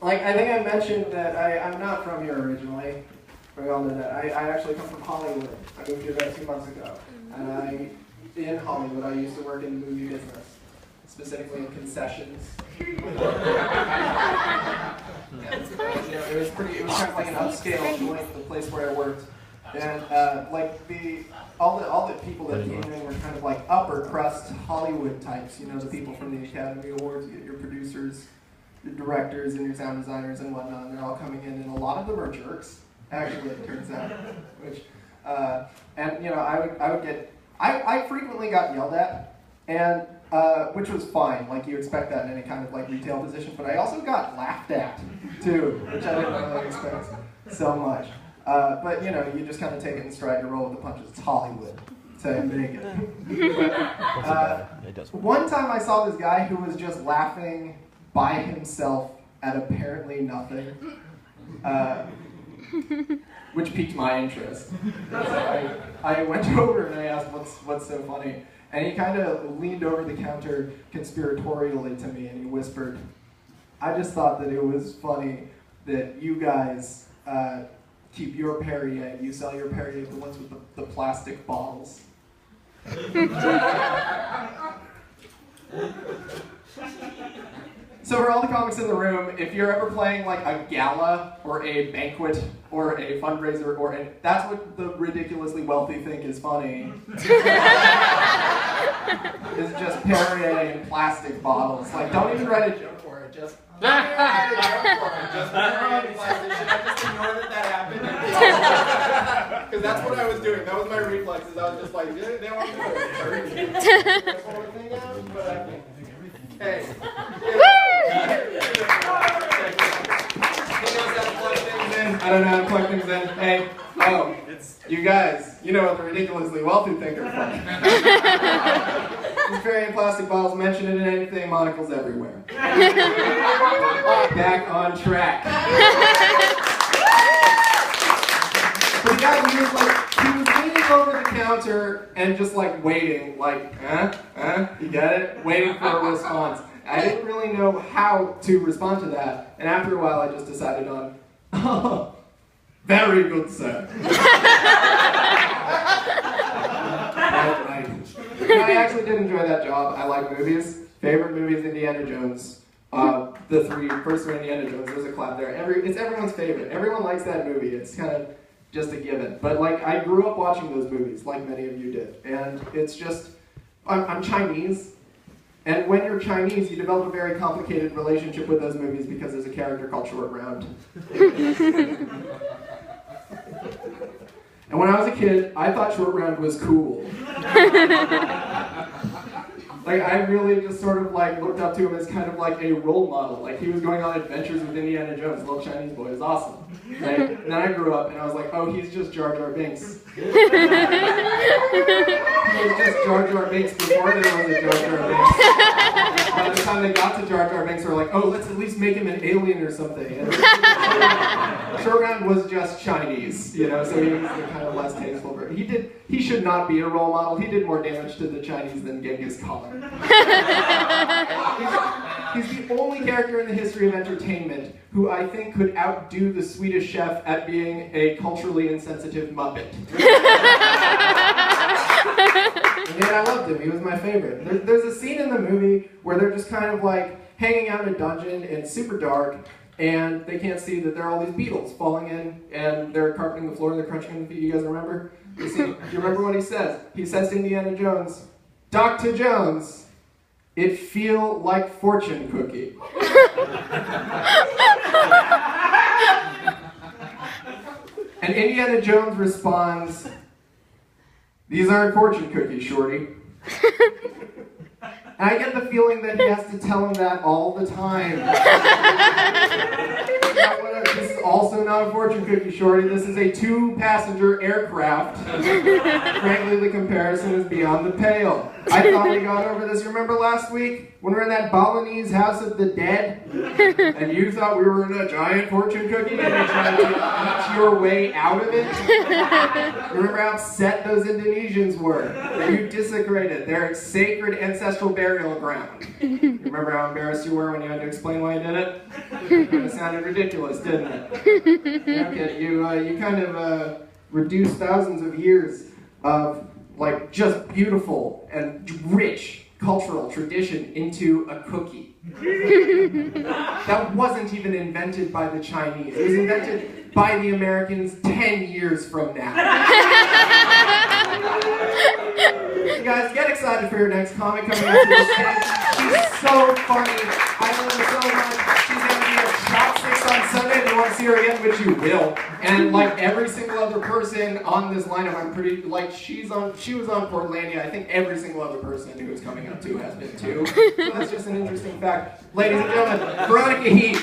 I think I mentioned that I'm not from here originally. We all know that. I actually come from Hollywood. I moved here about 2 months ago. And in Hollywood, I used to work in the movie business, specifically in concessions. It was kind of like an upscale joint, the place where I worked. And all the people that came in were kind of like upper crust Hollywood types, you know, the people from the Academy Awards, you get your producers, your directors, and your sound designers and whatnot, and they're all coming in, and a lot of them are jerks, actually, it turns out. Which, and you know, I frequently got yelled at, and which was fine, like you expect that in any kind of like retail position, but I also got laughed at, too, which I didn't really expect so much. But you know, you just kind of take it in stride, you roll with the punches. It's Hollywood, so make it. But, one time I saw this guy who was just laughing by himself at apparently nothing, which piqued my interest. So I went over and I asked, "What's so funny?" And he kind of leaned over the counter conspiratorially to me and he whispered, "I just thought that it was funny that you guys keep your Perrier, you sell your Perrier, the ones with the plastic bottles." So for all the comics in the room, if you're ever playing like a gala or a banquet or a fundraiser that's what the ridiculously wealthy think is funny. It's just Perrier in plastic bottles. Like, don't even write a joke for it. Just write a joke for it. Just Perrier in plastic. Should I just ignore that happened? Because that's what I was doing. That was my reflexes. I was just like, they want to do it. But I can't. Hey. I don't know how to plug things in. Hey, you guys, you know what the ridiculously wealthy think are funny. These Perrier plastic bottles, mention it in anything, monocles everywhere. Back on track. But the guy, he was leaning over the counter and just like waiting, like, you get it? Waiting for a response. I didn't really know how to respond to that, and after a while I just decided on, "Oh, very good, sir." Right. I actually did enjoy that job. I like movies. Favorite movie is Indiana Jones. The first three Indiana Jones, there's a clap there. It's everyone's favorite. Everyone likes that movie. It's kind of just a given. But like, I grew up watching those movies, like many of you did. And it's just, I'm Chinese. And when you're Chinese, you develop a very complicated relationship with those movies because there's a character called Short Round. And when I was a kid, I thought Short Round was cool. Like, I really just sort of like looked up to him as kind of like a role model. Like, he was going on adventures with Indiana Jones, little Chinese boy. It was awesome. Right? And then I grew up and I was like, oh, he's just Jar Jar Binks. He was just Jar Jar Binks before there was a Jar Jar Binks. By the time they got to Jar Jar Binks, they were like, oh, let's at least make him an alien or something. And Short Round was just Chinese, you know, so he was the kind of less tasteful version. He should not be a role model. He did more damage to the Chinese than Genghis Khan. He's the only character in the history of entertainment who I think could outdo the Swedish Chef at being a culturally insensitive Muppet. And yet I loved him. He was my favorite. There's a scene in the movie where they're just kind of like hanging out in a dungeon and it's super dark and they can't see that there are all these beetles falling in and they're carpeting the floor and they're crunching on the feet. You guys remember? Do you remember what he says? He says to Indiana Jones, "Dr. Jones, it feel like fortune cookie." And Indiana Jones responds, "These aren't fortune cookies, Shorty." And I get the feeling that he has to tell him that all the time. This is also not a fortune cookie, Shorty. This is a 2-passenger aircraft. Frankly, the comparison is beyond the pale. I thought we got over this. You remember last week when we were in that Balinese house of the dead? And you thought we were in a giant fortune cookie and you tried to eat your way out of it? Remember how upset those Indonesians were? That you desecrated their sacred ancestral burial ground. You remember how embarrassed you were when you had to explain why you did it? It kind of sounded ridiculous, didn't it? Okay, you kind of reduced thousands of years of like just beautiful and rich cultural tradition into a cookie. That wasn't even invented by the Chinese. It was invented by the Americans 10 years from now. You guys, get excited for your next comic coming up to the stage. She's so funny. I love her so much. She's going to be at Chopsticks on Sunday. If you want to see her again, which you will. And like every single other person on this lineup, I'm pretty, like she was on Portlandia. I think every single other person who is coming up to has been too. So that's just an interesting fact. Ladies and gentlemen, Veronica Heath.